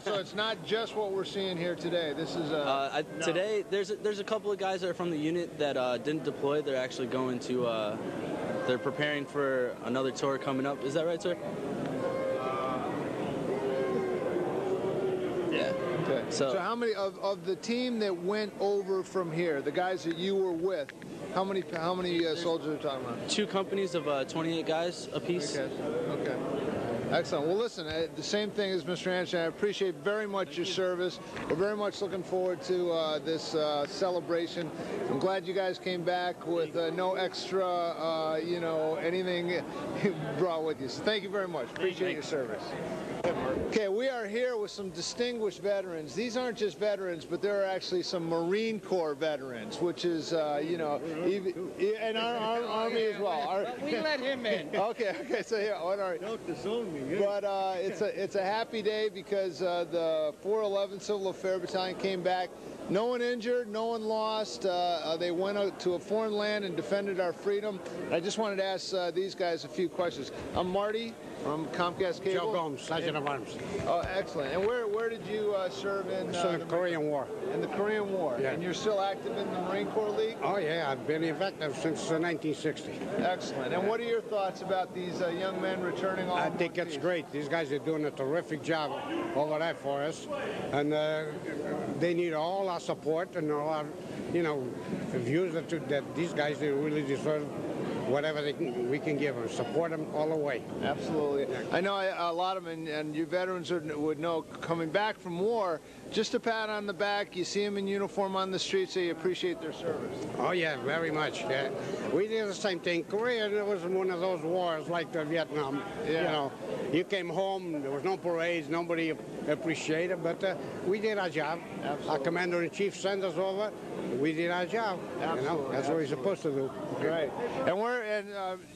S1: So it's not just what we're seeing here today. This is
S19: today, there's a couple of guys that are from the unit that didn't deploy. They're actually going to, they're preparing for another tour coming up. Is that right, sir? Yeah.
S1: Okay. So how many of the team that went over from here, the guys that you were with, how many soldiers are you talking about?
S19: 2 companies of 28 guys apiece.
S1: Okay. Excellent. Well, listen, the same thing as Mr. Anderson. I appreciate very much your service. We're very much looking forward to this celebration. I'm glad you guys came back with no extra, anything brought with you. So thank you very much. Appreciate your service. Okay, we are here with some distinguished veterans. These aren't just veterans, but there are actually some Marine Corps veterans, which is, you know, and our Army as well.
S20: We let him in.
S1: Okay, so yeah, all right.
S20: Don't disown me.
S1: But it's a happy day because the 411 Civil Affairs Battalion came back. No one injured, no one lost. They went out to a foreign land and defended our freedom. I just wanted to ask these guys a few questions. I'm Marty from Comcast Cable.
S21: Joe Gomes, Sergeant of Arms.
S1: Oh, excellent. And where did you serve in?
S21: The Korean War.
S1: In the Korean War.
S21: Yeah.
S1: And you're still active in the Marine Corps League?
S21: Oh, yeah. I've been effective since 1960.
S1: Excellent. And what are your thoughts about these young men returning all
S21: I think it's great. These guys are doing a terrific job over there for us. And they need all our support and all our, you know, views that these guys, they really deserve whatever we can give them. Support them all the way.
S1: Absolutely. I know a lot of them, and you veterans would know, coming back from war, just a pat on the back, you see them in uniform on the street, so you appreciate their service.
S21: Oh, yeah, very much. Yeah. We did the same thing. Korea, it was one of those wars like the Vietnam.
S1: Yeah.
S21: You know, you came home, there was no parades, nobody appreciated, but we did our job.
S1: Absolutely.
S21: Our commander-in-chief sent us over. We did our job.
S1: Absolutely.
S21: You know, that's what we're supposed to do.
S1: Great. And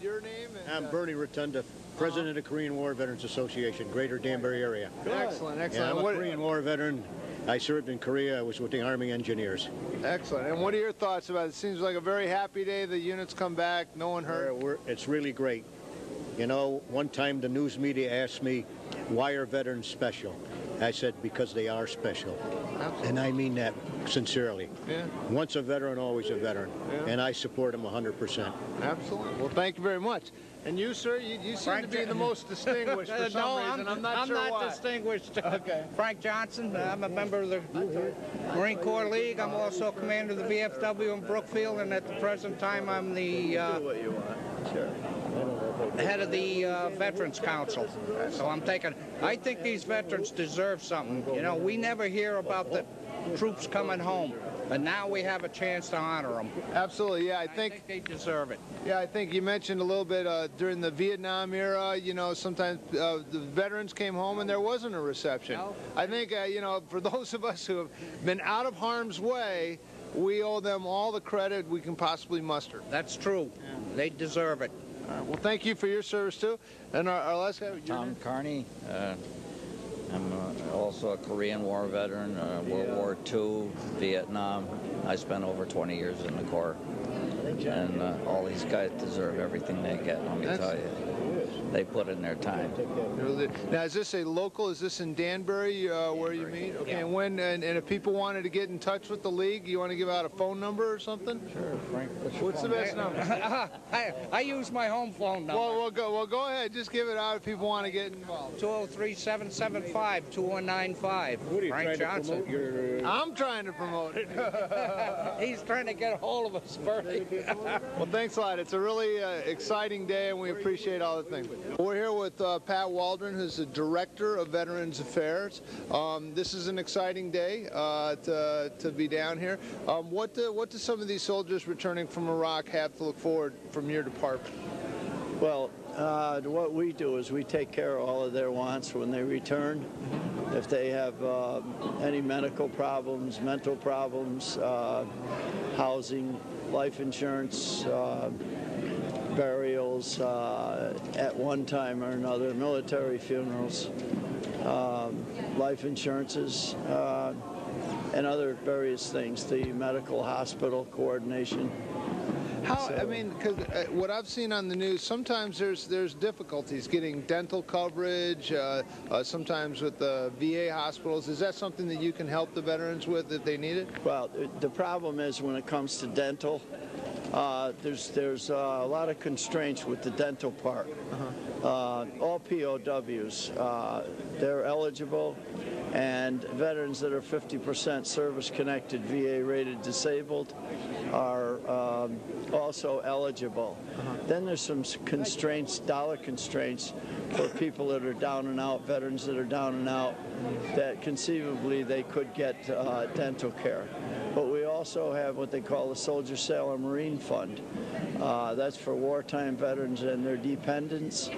S1: your name?
S22: I'm Bernie Rotunda, President of the Korean War Veterans Association, Greater Danbury area.
S1: Excellent, excellent.
S22: Yeah, I'm a Korean War veteran. I served in Korea. I was with the Army Engineers.
S1: Excellent. And what are your thoughts about it? It seems like a very happy day. The units come back. No one hurt.
S22: It's really great. You know, one time the news media asked me, why are veterans special? I said, because they are special.
S1: Absolutely.
S22: And I mean that sincerely.
S1: Yeah.
S22: Once a veteran, always a veteran.
S1: Yeah.
S22: And I support them 100%.
S1: Absolutely. Well, thank you very much. And you, sir, you seem to be the most distinguished for some reason. I'm not sure why.
S20: I'm not distinguished.
S1: Okay.
S20: Frank Johnson. I'm a member of the Marine Corps League. I'm also commander of the VFW in Brookfield, and at the present time, I'm the head of the Veterans Council. So I think these veterans deserve something. You know, we never hear about the troops coming home. But now we have a chance to honor them.
S1: Absolutely, yeah. I think
S20: they deserve it.
S1: Yeah, I think you mentioned a little bit during the Vietnam era, you know, sometimes the veterans came home and there wasn't a reception.
S20: No.
S1: I think, you know, for those of us who have been out of harm's way, we owe them all the credit we can possibly muster.
S20: That's true. Yeah. They deserve it.
S1: All right, well, thank you for your service, too. And our last guy,
S23: Tom Carney. I'm also a Korean War veteran, World War II, Vietnam. I spent over 20 years in the Corps. And all these guys deserve everything they get, let me tell you. They put in their time.
S1: Now, is this a local? Is this in Danbury where you meet? Okay, yeah. And if people wanted to get in touch with the league, you want to give out a phone number or something?
S23: Sure, Frank.
S1: What's the best number?
S20: I use my home phone number.
S1: Well, go ahead. Just give it out if people want to get involved.
S20: 203-775-2195. Frank Johnson.
S1: I'm trying to promote it.
S20: He's trying to get a hold of us, Bernie.
S1: Well, thanks a lot. It's a really exciting day, and we appreciate all the things. We're here with Pat Waldron, who's the Director of Veterans Affairs. This is an exciting day to be down here. What do some of these soldiers returning from Iraq have to look forward from your department?
S24: Well, what we do is we take care of all of their wants when they return. If they have any medical problems, mental problems, housing, life insurance, burials at one time or another, military funerals, life insurances, and other various things, the medical hospital coordination.
S1: I mean, because what I've seen on the news, sometimes there's difficulties getting dental coverage, sometimes with the VA hospitals. Is that something that you can help the veterans with if they need it?
S24: Well, the problem is when it comes to dental, there's a lot of constraints with the dental part. All POWs, they're eligible, and veterans that are 50% service-connected, VA-rated disabled, are also eligible. Then there's some constraints, dollar constraints, for people that are down and out, veterans that are down and out, that conceivably they could get dental care. But we also also have what they call the Soldier Sailor Marine Fund. That's for wartime veterans and their dependents,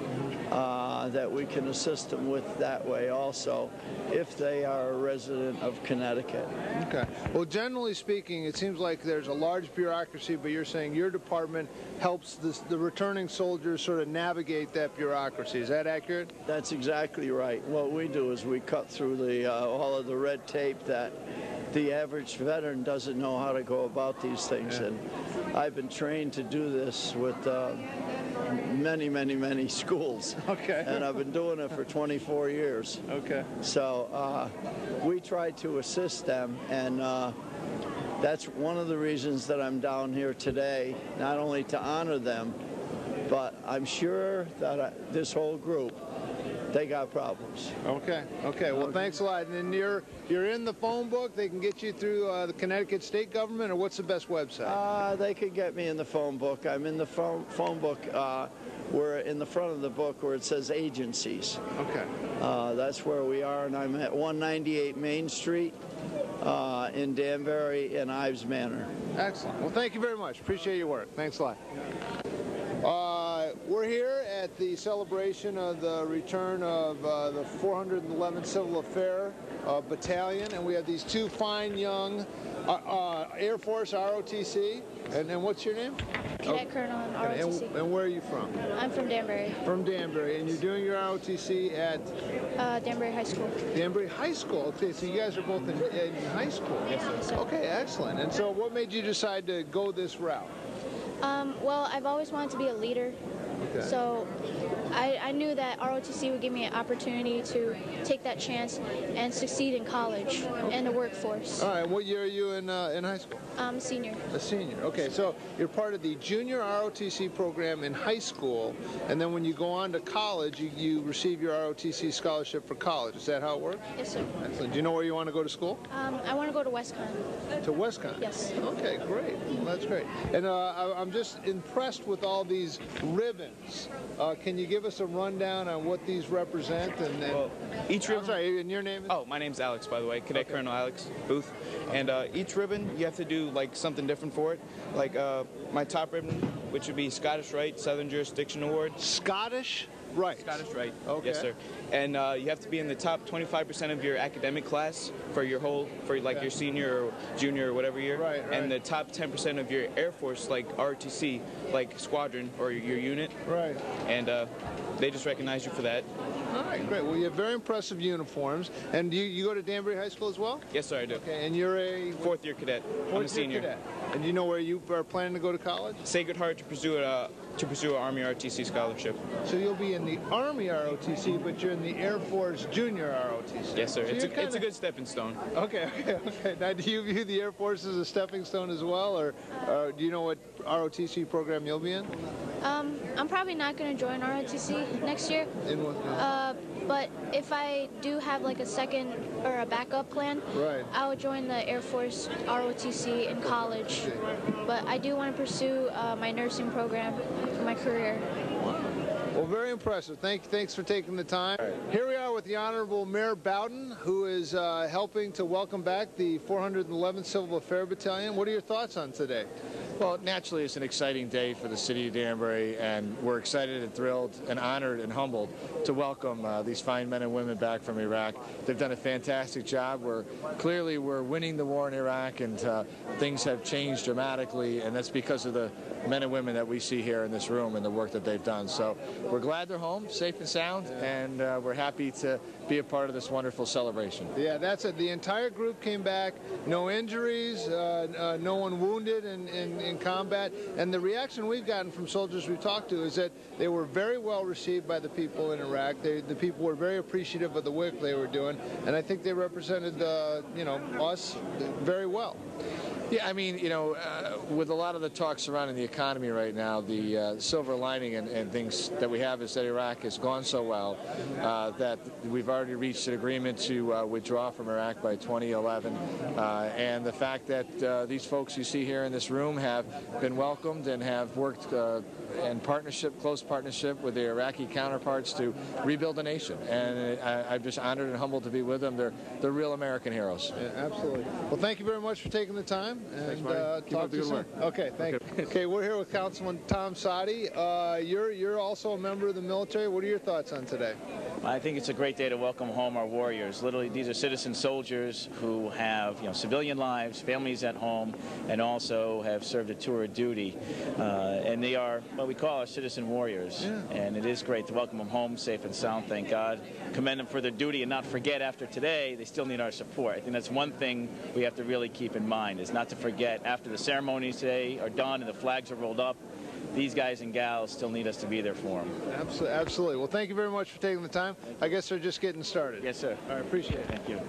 S24: that we can assist them with that way also, if they are a resident of Connecticut.
S1: Okay. Well, generally speaking, it seems like there's a large bureaucracy, but you're saying your department helps the returning soldiers sort of navigate that bureaucracy. Is that accurate?
S24: That's exactly right. What we do is we cut through all of the red tape that the average veteran doesn't know how to go about these things. And I've been trained to do this with many schools.
S1: Okay.
S24: And I've been doing it for 24 years.
S1: Okay.
S24: So we try to assist them, and that's one of the reasons that I'm down here today, not only to honor them, but I'm sure that this whole group, they got problems.
S1: Okay. Okay. Well, thanks a lot. And then you're in the phone book. They can get you through the Connecticut state government, or what's the best website?
S24: They could get me in the phone book. I'm in the phone book. We're in the front of the book where it says agencies.
S1: Okay.
S24: That's where we are, and I'm at 198 Main Street in Danbury and Ives Manor.
S1: Excellent. Well, thank you very much. Appreciate your work. Thanks a lot. We're here at the celebration of the return of the 411th Civil Affair Battalion, and we have these two fine young Air Force ROTC. And what's your name?
S3: Cadet Colonel in ROTC.
S1: And where are you from?
S3: I'm from Danbury.
S1: From Danbury, and you're doing your ROTC at?
S3: Danbury High School.
S1: Danbury High School. Okay, so you guys are both in high school.
S3: Yes, sir.
S1: Okay, excellent. And so what made you decide to go this route?
S3: Well, I've always wanted to be a leader.
S1: Okay.
S3: So I knew that ROTC would give me an opportunity to take that chance and succeed in college and the workforce.
S1: All right, what year are you in high school?
S3: Senior.
S1: A senior. Okay, so you're part of the junior ROTC program in high school, and then when you go on to college, you receive your ROTC scholarship for college. Is that how it works?
S3: Yes, sir.
S1: Excellent. Do you know where you want to go to school?
S3: I want to go to WestConn.
S1: To WestConn?
S3: Yes.
S1: Okay, great. Well, that's great. And I'm just impressed with all these ribbons. Can you give us a rundown on what these represent? And then,
S4: well, each ribbon.
S1: I'm sorry, and your name is?
S4: Oh, my name's Alex, by the way, Cadet Colonel Alex Booth. And each ribbon, you have to do like something different for it. Like my top ribbon, which would be Scottish Rite Southern Jurisdiction Award.
S1: Scottish Rite.
S4: Scottish Rite.
S1: Okay.
S4: Yes, sir. And you have to be in the top 25% of your academic class for your your senior or junior or whatever year.
S1: Right.
S4: And the top 10% of your Air Force, like ROTC, like squadron or your unit.
S1: Right.
S4: And they just recognize you for that.
S1: All right, great. Well, you have very impressive uniforms. And you go to Danbury High School as well?
S4: Yes, sir, I do.
S1: Okay, and you're a?
S4: Fourth year cadet. I'm a senior.
S1: Cadet. And do you know where you are planning to go to college?
S4: Sacred Heart to pursue an Army ROTC scholarship.
S1: So you'll be in the Army ROTC, but you're in the Air Force Junior ROTC.
S4: Yes, sir.
S1: So
S4: It's a good stepping stone.
S1: Okay. Now, do you view the Air Force as a stepping stone as well, or do you know what ROTC program you'll be in?
S3: I'm probably not going to join ROTC next year.
S1: In what?
S3: But if I do have like a second or a backup plan,
S1: right,
S3: I will join the Air Force ROTC in college. But I do want to pursue my nursing program for my career.
S1: Well, very impressive. Thanks for taking the time. Here we are with the Honorable Mayor Bowden, who is helping to welcome back the 411th Civil Affair Battalion. What are your thoughts on today?
S5: Well, naturally, it's an exciting day for the city of Danbury, and we're excited and thrilled and honored and humbled to welcome these fine men and women back from Iraq. They've done a fantastic job. We're winning the war in Iraq, and things have changed dramatically, and that's because of the men and women that we see here in this room and the work that they've done. So we're glad they're home, safe and sound, and we're happy to be a part of this wonderful celebration.
S1: Yeah, that's it. The entire group came back, no injuries, no one wounded in combat, and the reaction we've gotten from soldiers we've talked to is that they were very well received by the people in Iraq. The people were very appreciative of the work they were doing, and I think they represented, us very well.
S5: Yeah, I mean, with a lot of the talk surrounding the economy right now, the silver lining and things that we have is that Iraq has gone so well that we've already reached an agreement to withdraw from Iraq by 2011. And the fact that these folks you see here in this room have been welcomed and have worked in close partnership with their Iraqi counterparts to rebuild the nation. And I'm just honored and humbled to be with them. They're real American heroes.
S1: Yeah, absolutely. Well, thank you very much for taking the time. and
S2: Keep
S1: talk
S2: up
S1: to
S2: the
S1: you
S2: good
S1: soon.
S2: work.
S1: Okay, thank you. Okay, we're here with Councilman Tom Sadi. You're also a member of the military. What are your thoughts on today?
S6: I think it's a great day to welcome home our warriors. Literally, these are citizen soldiers who have, civilian lives, families at home, and also have served a tour of duty. And they are what we call our citizen warriors. Yeah. And it is great to welcome them home safe and sound, thank God. Commend them for their duty and not forget after today, they still need our support. I think that's one thing we have to really keep in mind, is not to forget after the ceremonies today are done and the flags are rolled up, these guys and gals still need us to be there for them.
S1: Absolutely. Well, thank you very much for taking the time. I guess they're just getting started.
S6: Yes, sir.
S1: I appreciate it.
S6: Thank you.